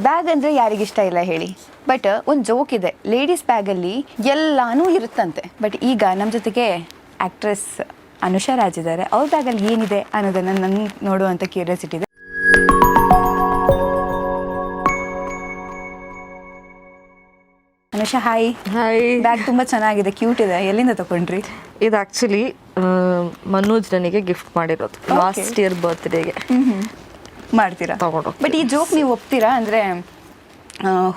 Bag ಅಂದರೆ ಯಾರಿಗಿಷ್ಟ ಇಲ್ಲ ಹೇಳಿ. ಬಟ್ ಒಂದು ಜೋಕ್ ಇದೆ, ಲೇಡೀಸ್ ಬ್ಯಾಗಲ್ಲಿ ಎಲ್ಲಾನು ಇರುತ್ತಂತೆ. ಬಟ್ ಈಗ ನಮ್ಮ ಜೊತೆಗೆ ಆ್ಯಕ್ಟ್ರೆಸ್ ಅನುಷಾ ರಾಜ್ ಇದ್ದಾರೆ. ಅವ್ರ ಬ್ಯಾಗಲ್ಲಿ ಏನಿದೆ ಅನ್ನೋದನ್ನು ನಂಗೆ ನೋಡುವಂಥ ಕ್ಯೂರಿಯಾಸಿಟಿ ಇದೆ. ಅನುಷಾ ಹಾಯ್. ಹಾಯ್. ಬ್ಯಾಗ್ ತುಂಬ ಚೆನ್ನಾಗಿದೆ, ಕ್ಯೂಟ್ ಇದೆ. ಎಲ್ಲಿಂದ ತಗೊಂಡ್ರಿ? ಇದು ಆ್ಯಕ್ಚುಲಿ ಮನೋಜ್ ನನಗೆ ಗಿಫ್ಟ್ ಮಾಡಿರೋದು ಲಾಸ್ಟ್ ಇಯರ್ ಬರ್ತ್ಡೇಗೆ. ಮಾಡ್ತೀರಾ? ತಗೊಂಡು. ಬಟ್ ಈ ಜೋಕ್ ನೀವು ಒಪ್ತೀರಾ? ಅಂದರೆ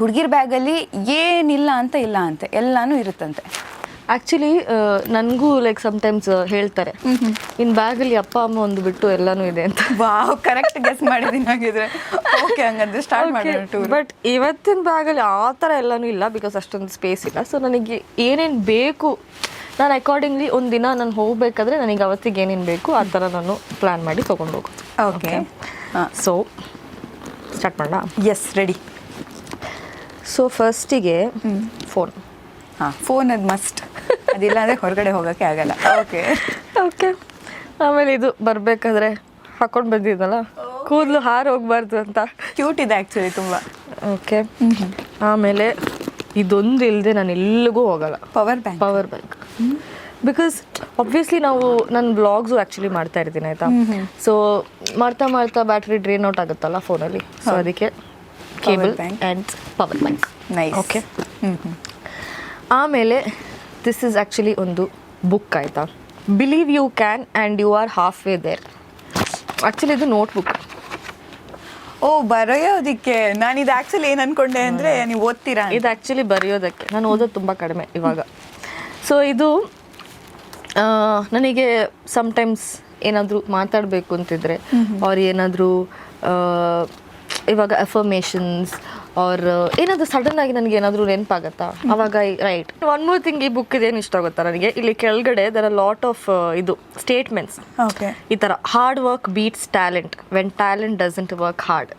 ಹುಡುಗಿರ ಬ್ಯಾಗಲ್ಲಿ ಏನಿಲ್ಲ ಅಂತ ಇಲ್ಲ ಅಂತೆ, ಎಲ್ಲಾನು ಇರುತ್ತಂತೆ. ಆ್ಯಕ್ಚುಲಿ ನನಗೂ ಲೈಕ್ ಸಮ್ಟೈಮ್ಸ್ ಹೇಳ್ತಾರೆ ನಿನ್ನ ಬ್ಯಾಗಲ್ಲಿ ಅಪ್ಪ ಅಮ್ಮ ಒಂದು ಬಿಟ್ಟು ಎಲ್ಲನೂ ಇದೆ ಅಂತ. ವಾವ್, ಕರೆಕ್ಟ್ ಗೆಸ್ ಮಾಡಿದ್ದೀನಿ ಹಾಗಿದ್ರೆ. ಓಕೆ, ಹಂಗಂದ್ರೆ ಸ್ಟಾರ್ಟ್ ಮಾಡೋಣ ಟೂರ್. ಬಟ್ ಇವತ್ತಿನ ಬ್ಯಾಗಲ್ಲಿ ಆ ಥರ ಎಲ್ಲನೂ ಇಲ್ಲ, ಬಿಕಾಸ್ ಅಷ್ಟೊಂದು ಸ್ಪೇಸ್ ಇಲ್ಲ. ಸೊ ನನಗೆ ಏನೇನು ಬೇಕು ನಾನು ಅಕಾರ್ಡಿಂಗ್ಲಿ ಒಂದು ದಿನ ನಾನು ಹೋಗಬೇಕಾದ್ರೆ ನನಗೆ ಅವತ್ತಿಗೆ ಏನೇನು ಬೇಕು ಆ ಥರ ನಾನು ಪ್ಲ್ಯಾನ್ ಮಾಡಿ ತೊಗೊಂಡು ಹೋಗು. ಓಕೆ, ಸೊ ಸ್ಟಾರ್ಟ್ ಮಾಡೋಣ. Yes, ready. ಸೊ ಫಸ್ಟಿಗೆ ಫೋನ್. ಹಾಂ, ಫೋನ್ ಅದು ಮಸ್ಟ್. ಅದಿಲ್ಲ ಅಂದರೆ ಹೊರಗಡೆ ಹೋಗೋಕ್ಕೆ ಆಗಲ್ಲ. Okay okay. ಆಮೇಲೆ ಇದು ಬರಬೇಕಾದ್ರೆ ಹಾಕೊಂಡು ಬಂದಿದ್ದಲ್ಲ, ಕೂದಲು ಹಾರು ಹೋಗ್ಬಾರ್ದು ಅಂತ. ಕ್ಯೂಟ್ ಇದೆ ಆ್ಯಕ್ಚುಲಿ ತುಂಬ. ಓಕೆ. ಆಮೇಲೆ ಇದೊಂದು ಇಲ್ಲದೆ ನಾನು ಎಲ್ಲಿಗೂ ಹೋಗಲ್ಲ. Power bank. ಬಿಕಾಸ್ ಆಬ್ವಿಯಸ್ಲಿ ನಾನು ಬ್ಲಾಗ್ಸು ಆ್ಯಕ್ಚುಲಿ ಮಾಡ್ತಾ ಇರ್ತೀನಿ ಆಯಿತಾ. ಸೊ ಮಾಡ್ತಾ ಬ್ಯಾಟ್ರಿ ಡ್ರೈನ್ ಔಟ್ ಆಗುತ್ತಲ್ಲ ಫೋನಲ್ಲಿ. ಸೊ ಅದಕ್ಕೆ cable and power bank. Nice. Okay. ಆಮೇಲೆ ದಿಸ್ ಈಸ್ ಆ್ಯಕ್ಚುಲಿ ಒಂದು ಬುಕ್ ಆಯಿತಾ, believe you can and you are half way there. Actually ಇದು ನೋಟ್ಬುಕ್. ಓ, ಬರೆಯೋದಕ್ಕೆ. ನಾನು ಇದು ಆ್ಯಕ್ಚುಲಿ ಏನು ಅಂದ್ಕೊಂಡೆ ಅಂದರೆ ನೀವು ಓದ್ತೀರಾ. ಇದು ಆ್ಯಕ್ಚುಲಿ ಬರೆಯೋದಕ್ಕೆ. ನಾನು ಓದೋದು ತುಂಬ ಕಡಿಮೆ ಇವಾಗ. ಸೊ ಇದು ನನಗೆ ಸಮ್ಟೈಮ್ಸ್ ಏನಾದರೂ ಮಾತಾಡಬೇಕು ಅಂತಿದ್ರೆ ಅವ್ರು ಏನಾದರೂ ಇವಾಗ ಅಫರ್ಮೇಷನ್ಸ್ ಅವ್ರ ಏನಾದರೂ ಸಡನ್ನಾಗಿ ನನಗೆ ಏನಾದರೂ ನೆನಪಾಗತ್ತಾ ಅವಾಗ ರೈಟ್. ಒನ್ ಮೋರ್ ಥಿಂಗ್, ಈ ಬುಕ್ ಇದೇನು ಇಷ್ಟ ಆಗುತ್ತಾ ನನಗೆ, ಇಲ್ಲಿ ಕೆಳಗಡೆ ದರ್ ಆರ್ ಲಾಟ್ ಆಫ್ ಇದು ಸ್ಟೇಟ್ಮೆಂಟ್ಸ್. ಓಕೆ. ಈ ಥರ hard work beats talent when talent doesn't work hard.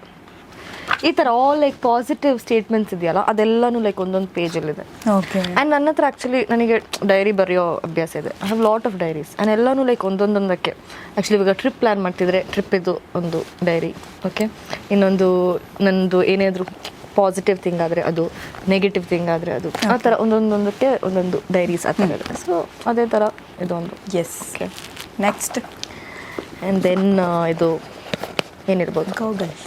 ಈ ಥರ ಆಲ್ ಲೈಕ್ ಪಾಸಿಟಿವ್ ಸ್ಟೇಟ್ಮೆಂಟ್ಸ್ ಇದೆಯಲ್ಲ, ಅದೆಲ್ಲನೂ ಲೈಕ್ ಒಂದೊಂದು ಪೇಜಲ್ಲಿದೆ. ಓಕೆ. ಆ್ಯಂಡ್ ನನ್ನ ಹತ್ರ ಆ್ಯಕ್ಚುಲಿ ನನಗೆ ಡೈರಿ ಬರೆಯೋ ಅಭ್ಯಾಸ ಇದೆ. I have lot of diaries and ಎಲ್ಲನೂ ಲೈಕ್ ಒಂದೊಂದೊಂದಕ್ಕೆ. ಆ್ಯಕ್ಚುಲಿ ಇವಾಗ ಟ್ರಿಪ್ ಪ್ಲ್ಯಾನ್ ಮಾಡ್ತಿದ್ರೆ ಟ್ರಿಪ್ಪಿದು ಒಂದು ಡೈರಿ. ಓಕೆ. ಇನ್ನೊಂದು ನನ್ನದು ಏನಾದರೂ ಪಾಸಿಟಿವ್ ಥಿಂಗ್ ಆದರೆ ಅದು, ನೆಗೆಟಿವ್ ಥಿಂಗ್ ಆದರೆ ಅದು, ಆ ಥರ ಒಂದೊಂದೊಂದಕ್ಕೆ ಒಂದೊಂದು ಡೈರೀಸ್ ಆ ಥರ ಇರುತ್ತೆ. ಸೊ ಅದೇ ಥರ ಇದೊಂದು. Yes. Okay. Next. And then ಇದು ಏನಿರ್ಬೋದು, ಗೋಗಲ್ಸ್.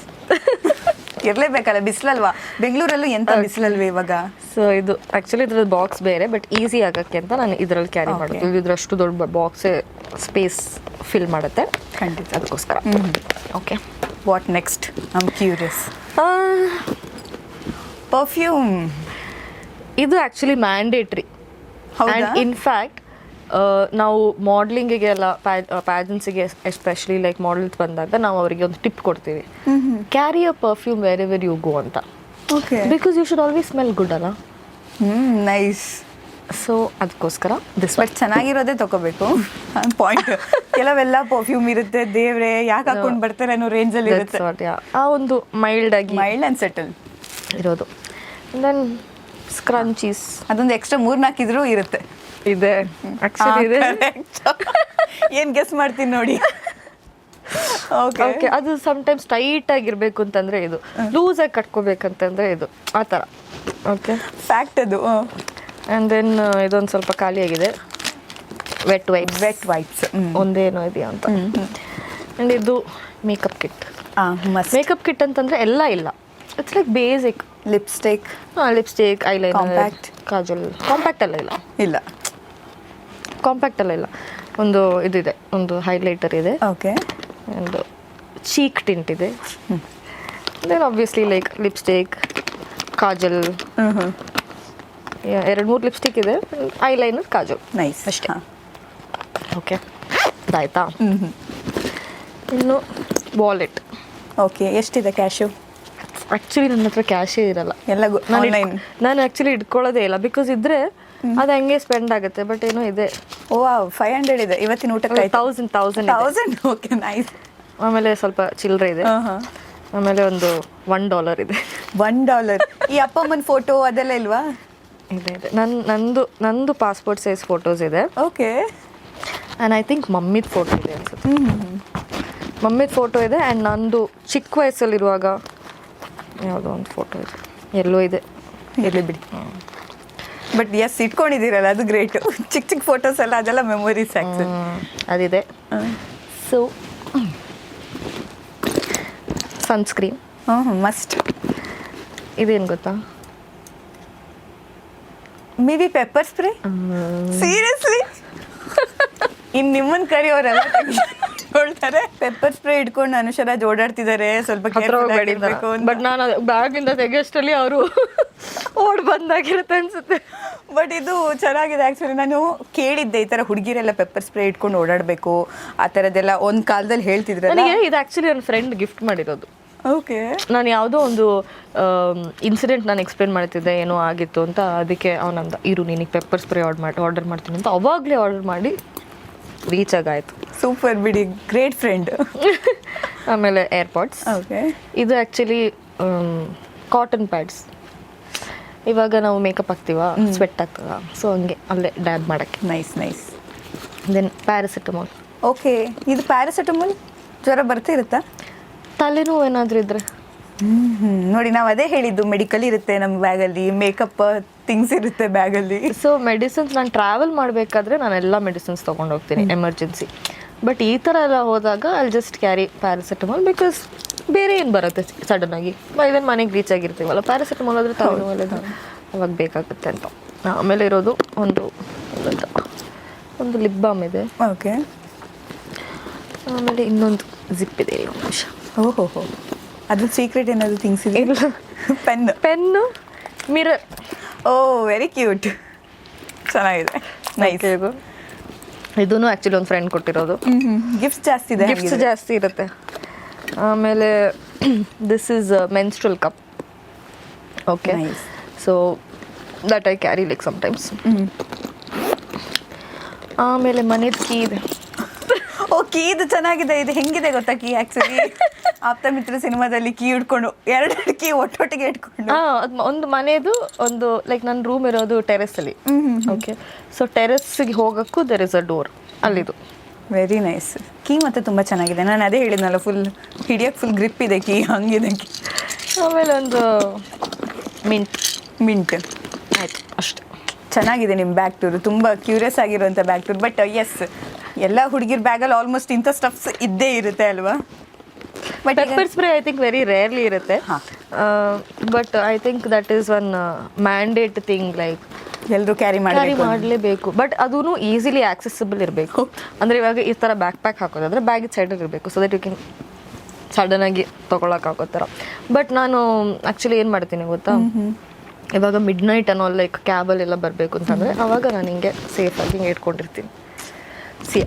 ಇರಲೇಬೇಕಲ್ಲ, ಬಿಸಿಲಲ್ವಾ ಬೆಂಗಳೂರಲ್ಲೂ, ಎಂಥ ಬಿಸಿಲಲ್ವೇ ಇವಾಗ. ಸೊ ಇದು ಆ್ಯಕ್ಚುಲಿ ಇದ್ರದ್ದು ಬಾಕ್ಸ್ ಬೇರೆ, ಬಟ್ ಈಸಿ ಆಗೋಕ್ಕೆ ಅಂತ ನಾನು ಇದರಲ್ಲಿ ಕ್ಯಾರಿ ಮಾಡೋದು. ಇದ್ರಷ್ಟು ದೊಡ್ಡ ಬಾಕ್ಸೇ ಸ್ಪೇಸ್ ಫಿಲ್ ಮಾಡುತ್ತೆ ಖಂಡಿತ, ಅದಕ್ಕೋಸ್ಕರ. Okay. What next? I am curious. Perfume. ಇದು ಆ್ಯಕ್ಚುಲಿ ಮ್ಯಾಂಡೇಟ್ರಿ. ಆ್ಯಂಡ್ ಇನ್ಫ್ಯಾಕ್ಟ್ ನಾವು ಮಾಡ್ಲಿಂಗಿಗೆ ಎಲ್ಲ ಪ್ಯಾಜೆನ್ಸಿಗೆ ಎಸ್ಪೆಷಲಿ ಲೈಕ್ ಮಾಡಲ್ಸ್ ಬಂದಾಗ ನಾವು ಅವರಿಗೆ ಒಂದು ಟಿಪ್ ಕೊಡ್ತೀವಿ, carry a perfume wherever you go ಅಂತ. Okay. Because you should always smell good ಅಲ್ಲ. ನೈಸ್. ಸೊ ಅದಕ್ಕೋಸ್ಕರ ದಿಸ್. ಬಟ್ ಚೆನ್ನಾಗಿರೋದೇ ತಗೋಬೇಕು. ಪಾಯಿಂಟ್. ಕೆಲವೆಲ್ಲ ಪರ್ಫ್ಯೂಮ್ ಇರುತ್ತೆ, ದೇವ್ರೆ ಯಾಕೆ ಹಾಕೊಂಡು ಬರ್ತಾರೆ ಅನ್ನೋ ರೇಂಜಲ್ಲಿ ಇರುತ್ತೆ. ಆ ಒಂದು ಮೈಲ್ಡ್ ಆಗಿ, ಮೈಲ್ಡ್ ಆ್ಯಂಡ್ ಸೆಟಲ್ ಇರೋದು. ದೆನ್ ಸ್ಕ್ರಂಚೀಸ್, ಅದೊಂದು ಎಕ್ಸ್ಟ್ರಾ 3-4 ಇದ್ರೂ ಇರುತ್ತೆ. ಇದೆ ಆ್ಯಕ್ಚುಲಿ ಇದೆ. ಏನು ಗೆಸ್ ಮಾಡ್ತೀನಿ ನೋಡಿ. ಓಕೆ. ಓಕೆ. ಅದು ಸಮ್ಟೈಮ್ಸ್ ಟೈಟ್ ಆಗಿರಬೇಕು ಅಂತಂದರೆ ಇದು, ಲೂಸಾಗಿ ಕಟ್ಕೋಬೇಕಂತಂದರೆ ಇದು, ಆ ಥರ. ಓಕೆ. ಫ್ಯಾಕ್ಟ್ ಅದು. ಆ್ಯಂಡ್ ದೆನ್ ಇದೊಂದು ಸ್ವಲ್ಪ ಖಾಲಿಯಾಗಿದೆ, ವೆಟ್ ವೈಪ್ಸ್ ಒಂದೇನೋ ಇದೆಯಾ ಅಂತ. ಆ್ಯಂಡ್ ಇದು ಮೇಕಪ್ ಕಿಟ್. ಮೇಕಪ್ ಕಿಟ್ ಅಂತಂದರೆ ಎಲ್ಲ ಇಲ್ಲ, it's like basic. Lipstick. Lipstick, eyeliner, compact, Kajal. Compact ಎಲ್ಲ ಇಲ್ಲ. ಕಾಂಪ್ಯಾಕ್ಟ್ ಎಲ್ಲ ಇಲ್ಲ. ಒಂದು ಇದಿದೆ, ಒಂದು ಹೈಲೈಟರ್ ಇದೆ. ಓಕೆ. ಒಂದು ಚೀಕ್ ಟಿಂಟ್ ಇದೆ. Then obviously like lipstick, kajal, 2-3 lipstick ಇದೆ, ಐಲೈನರ್, ಕಾಜಲ್. ನೈಸ್. ಅಷ್ಟೇ. ಓಕೆ. ಅದಾಯ್ತಾ? ಇನ್ನು ವಾಲೆಟ್. ಓಕೆ. ಎಷ್ಟಿದೆ ಕ್ಯಾಶು? ಆ್ಯಕ್ಚುಲಿ ನನ್ನ ಹತ್ರ ಕ್ಯಾಶೇ ಇರಲ್ಲ. ಎಲ್ಲ ನಾನು ಆ್ಯಕ್ಚುಲಿ ಇಟ್ಕೊಳ್ಳೋದೇ ಇಲ್ಲ, ಬಿಕಾಸ್ ಇದ್ರೆ ಅದು ಹಂಗೆ ಸ್ಪೆಂಡ್ ಆಗುತ್ತೆ. ಬಟ್ ಏನೋ ಇದೆ. ಓ, 500 ಇದೆ ಇವತ್ತಿನ ಊಟಕ್ಕೆ. 1000. Okay, nice. ಆಮೇಲೆ ಸ್ವಲ್ಪ ಚಿಲ್ಲರೆ ಇದೆ. ಆಮೇಲೆ ಒಂದು $1 ಇದೆ. $1. ಈ ಅಪ್ಪ ಅಮ್ಮನ ಫೋಟೋ ಅದೆಲ್ಲ ಇಲ್ವಾ? ಇದೆ. ನಂದು ಪಾಸ್ಪೋರ್ಟ್ ಸೈಜ್ ಫೋಟೋಸ್ ಇದೆ. ಓಕೆ. ಆ್ಯಂಡ್ ಐ ಥಿಂಕ್ ಮಮ್ಮಿದ ಫೋಟೋ ಇದೆ ಅನ್ಸುತ್ತೆ. ಮಮ್ಮಿದ ಫೋಟೋ ಇದೆ. ಆ್ಯಂಡ್ ನಂದು ಚಿಕ್ಕ ವಯಸ್ಸಲ್ಲಿರುವಾಗ ಯಾವುದೋ ಒಂದು ಫೋಟೋ ಇದೆ, ಎಲ್ಲೋ ಇದೆ. ಇರಲಿ ಬಿಡಿ. ಬಟ್ ಎಸ್ ಇಟ್ಕೊಂಡಿದ್ದೀರಲ್ಲ ಅದು ಗ್ರೇಟು. ಚಿಕ್ಕ ಚಿಕ್ಕ ಫೋಟೋಸ್ ಎಲ್ಲ ಅದೆಲ್ಲ ಮೆಮೊರೀಸ್ ಆಗ್ತದೆ. ಅದಿದೆ. So sunscreen must. ಇದೇನು ಗೊತ್ತಾ? Maybe pepper spray. Seriously ಇನ್ನು ನಿಮ್ಮನ್ನು ಕರಿಯೋರೆಲ್ಲ ಹೇಳ್ತಾರೆ ಪೆಪ್ಪರ್ ಸ್ಪ್ರೇ ಇಟ್ಕೊಂಡು ಅನುಷರಾಜ್ ಓಡಾಡ್ತಿದ್ದಾರೆ, ಸ್ವಲ್ಪ ಕೇರ್ಫುಲ್. ಬಟ್ ನಾನು ಬ್ಯಾಗಿಂದ ತೆಗೆಯೋಷ್ಟರಲ್ಲಿ ಅವರು ಓಡ್ ಬಂದಾಗಿರುತ್ತೆ ಅನ್ಸುತ್ತೆ. ಬಟ್ ಇದು ಚೆನ್ನಾಗಿದೆ ಆ್ಯಕ್ಚುಲಿ. ನಾನು ಕೇಳಿದ್ದೆ ಈ ಥರ ಹುಡುಗಿರೆಲ್ಲ ಪೆಪ್ಪರ್ ಸ್ಪ್ರೇ ಇಟ್ಕೊಂಡು ಓಡಾಡಬೇಕು ಆ ಥರದ್ದೆಲ್ಲ ಒಂದು ಕಾಲದಲ್ಲಿ ಹೇಳ್ತಿದ್ರಲ್ಲ. ನನಗೆ ಇದು ಆ್ಯಕ್ಚುಲಿ ನನ್ನ ಫ್ರೆಂಡ್ ಗಿಫ್ಟ್ ಮಾಡಿರೋದು. ಓಕೆ. ನಾನು ಯಾವುದೋ ಒಂದು ಇನ್ಸಿಡೆಂಟ್ ನಾನು ಎಕ್ಸ್ಪ್ಲೇನ್ ಮಾಡ್ತಿದ್ದೆ, ಏನೋ ಆಗಿತ್ತು ಅಂತ. ಅದಕ್ಕೆ ಅವನಂದ ಇರು ನಿನಗೆ ಪೆಪ್ಪರ್ ಸ್ಪ್ರೇ ಆರ್ಡರ್ ಮಾಡ್ತೀನಿ ಅಂತ ಅವಾಗಲೇ ಆರ್ಡರ್ ಮಾಡಿ ರೀಚ್ ಆಗಾಯಿತು. ಸೂಪರ್ ಬಿಡಿ, ಗ್ರೇಟ್ ಫ್ರೆಂಡ್. ಆಮೇಲೆ ಏರ್ಪಾಡ್ಸ್. ಓಕೆ. ಇದು ಆ್ಯಕ್ಚುಲಿ ಕಾಟನ್ ಪ್ಯಾಡ್ಸ್. ಇವಾಗ ನಾವು ಮೇಕಪ್ ಹಾಕ್ತೀವ, ಸ್ವೆಟ್ ಆಗ್ತದ, ಸೊ ಹಂಗೆ ಅಲ್ಲೇ ಡ್ಯಾಬ್ ಮಾಡೋಕ್ಕೆ. ನೈಸ್. Then paracetamol. ಓಕೆ. ಇದು ಪ್ಯಾರಾಸಿಟಮಾಲ್ ಜ್ವರ ಬರ್ತಾ ಇರುತ್ತಾ? ತಲೆನೋವು ಏನಾದರೂ ಇದ್ರೆ ನೋಡಿ, ನಾವು ಅದೇ ಹೇಳಿದ್ದು, ಮೆಡಿಕಲ್ ಇರುತ್ತೆ ನಮ್ಮ ಬ್ಯಾಗಲ್ಲಿ, ಮೇಕಪ್ ಥಿಂಗ್ಸ್ ಇರುತ್ತೆ ಬ್ಯಾಗಲ್ಲಿ. ಸೊ ಮೆಡಿಸಿನ್ಸ್ ನಾನು ಟ್ರಾವೆಲ್ ಮಾಡಬೇಕಾದ್ರೆ ನಾನು ಎಲ್ಲ ಮೆಡಿಸಿನ್ಸ್ ತೊಗೊಂಡು ಹೋಗ್ತೀನಿ ಎಮರ್ಜೆನ್ಸಿ. ಬಟ್ ಈ ಥರ ಎಲ್ಲ ಹೋದಾಗ ಅಲ್ಲಿ ಜಸ್ಟ್ ಕ್ಯಾರಿ ಪ್ಯಾರಾಸಿಟಮಾಲ್, ಬಿಕಾಸ್ ಬೇರೆ ಏನು ಬರುತ್ತೆ ಸಡನ್ನಾಗಿ. ಇವನ್ ಮನೆಗೆ ರೀಚ್ ಆಗಿರ್ತೀವಲ್ಲ, ಪ್ಯಾರಾಸಿಟಮಾಲ್ ಆದರೆ ತಲೆನೋವು ಅವಾಗ ಬೇಕಾಗುತ್ತೆ ಅಂತ. ಆಮೇಲೆ ಇರೋದು ಒಂದು ಲಿಪ್ ಬಾಮ್ ಇದೆ. ಓಕೆ. ಆಮೇಲೆ ಇನ್ನೊಂದು ಜಿಪ್ ಇದೆ. ನಿಮಿಷ. ಓಹೋ, ಅದು ಸೀಕ್ರೆಟ್ ಏನಾದರೂ ಥಿಂಗ್ಸ್ ಇದೆ? Pen, mirror. Oh very cute, ಚೆನ್ನಾಗಿದೆ. ನೈಸ್. ಇದೂ ಆ್ಯಕ್ಚುಲಿ ಒಂದು ಫ್ರೆಂಡ್ ಕೊಟ್ಟಿರೋದು. ಗಿಫ್ಟ್ಸ್ ಜಾಸ್ತಿ ಇದೆ. ಗಿಫ್ಟ್ಸ್ ಜಾಸ್ತಿ ಇರುತ್ತೆ. ಆಮೇಲೆ this is menstrual cup. Okay. So that I carry like sometimes. ಆಮೇಲೆ ಮನೇದು ಕೀ ಇದೆ. ಓ, ಕೀ ಇದು ಚೆನ್ನಾಗಿದೆ. ಇದು ಹೆಂಗಿದೆ ಗೊತ್ತಾ ಕೀ? ಆ್ಯಕ್ಚುಲಿ ಆಪ್ತ ಮಿತ್ರ ಸಿನಿಮಾದಲ್ಲಿ ಕೀ ಹಿಡ್ಕೊಂಡು ಎರಡು ಕೀ ಒಟ್ಟೊಟ್ಟಿಗೆ ಇಟ್ಕೊಂಡು. ಒಂದು ಮನೆದು ಒಂದು ಲೈಕ್ ನನ್ನ ರೂಮ್ ಇರೋದು ಟೆರೆಸಲ್ಲಿ. ಓಕೆ. ಸೊ ಟೆರೆಸ್ಗೆ ಹೋಗೋಕ್ಕೂ ದೆರ್ ಇಸ್ ಅ ಡೋರ್ ಅಲ್ಲಿದು. Very nice. ಕೀ ಮತ್ತೆ ತುಂಬ ಚೆನ್ನಾಗಿದೆ. ನಾನು ಅದೇ ಹೇಳಿದ್ನಲ್ಲ, ಫುಲ್ ಹಿಡಿಯೋಕ್ಕೆ ಫುಲ್ ಗ್ರಿಪ್ ಇದೆ ಕೀ, ಹಂಗಿದೆ ಕೀ. ಆಮೇಲೆ ಒಂದು ಮಿಂಟ್. ಆಯಿತು, ಅಷ್ಟೇ. ಚೆನ್ನಾಗಿದೆ ನಿಮ್ಮ ಬ್ಯಾಗ್ ಟೂರು, ತುಂಬ ಕ್ಯೂರಿಯಸ್ ಆಗಿರುವಂಥ ಬ್ಯಾಗ್ ಟೂರ್. ಬಟ್ ಎಸ್, ಎಲ್ಲ ಹುಡುಗಿರ ಬ್ಯಾಗಲ್ಲಿ ಆಲ್ಮೋಸ್ಟ್ ಇಂಥ ಸ್ಟಫ್ಸ್ ಇದ್ದೇ ಇರುತ್ತೆ ಅಲ್ವಾ? But pepper spray I think very rarely ಇರುತ್ತೆ. But I think that is one mandate thing, like ಎಲ್ಲರೂ ಕ್ಯಾರಿ ಮಾಡಲೇಬೇಕು. ಬಟ್ ಅದೂ ಈಸಿಲಿ ಆಕ್ಸೆಸಿಬಲ್ ಇರಬೇಕು. ಅಂದರೆ ಇವಾಗ ಈ ಥರ ಬ್ಯಾಕ್ ಪ್ಯಾಕ್ ಹಾಕೋದಾದ್ರೆ ಬ್ಯಾಗಿನ ಸೈಡಲ್ಲಿ ಇರಬೇಕು, ಸೊ ದಟ್ ಯು ಕ್ಯಾನ್ ಸಡನ್ನಾಗಿ ತೊಗೊಳಕ್ಕಾಗೋ ಥರ. ಬಟ್ ನಾನು ಆ್ಯಕ್ಚುಲಿ ಏನು ಮಾಡ್ತೀನಿ ಗೊತ್ತಾ, ಇವಾಗ ಮಿಡ್ ನೈಟ್ ಅನ್ನೋ ಲೈಕ್ ಕ್ಯಾಬಲ್ಲೆಲ್ಲ ಬರಬೇಕು ಅಂತಂದರೆ ಅವಾಗ ನಾನು ಹಿಂಗೆ ಸೇಫಾಗಿ ಹಿಂಗೆ ಇಟ್ಕೊಂಡಿರ್ತೀನಿ.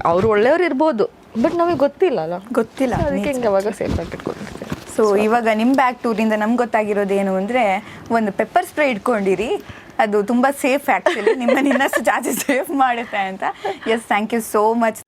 ಅವರು ಒಳ್ಳೆಯವ್ರು ಇರ್ಬೋದು, ಬಟ್ ನಮಗೆ ಗೊತ್ತಿಲ್ಲ, ಅದಕ್ಕೆ ಹಿಂಗೆ ಅವಾಗ ಸೇಫಾಗಿ ಇಟ್ಕೊಂಡಿರ್ತೀನಿ. ಸೊ ಇವಾಗ ನಿಮ್ಮ ಬ್ಯಾಗ್ ಟೂರಿಂದ ನಮ್ಗೆ ಗೊತ್ತಾಗಿರೋದು ಏನು ಅಂದರೆ, ಒಂದು ಪೆಪ್ಪರ್ ಸ್ಪ್ರೇ ಇಟ್ಕೊಂಡಿರಿ, ಅದು ತುಂಬ ಸೇಫ್ ಆ್ಯಕ್ಚುಲಿ, ನಿಮ್ಮನ್ನು ಇನ್ನಷ್ಟು ಜಾಸ್ತಿ ಸೇಫ್ ಮಾಡುತ್ತೆ ಅಂತ. Yes, thank you so much.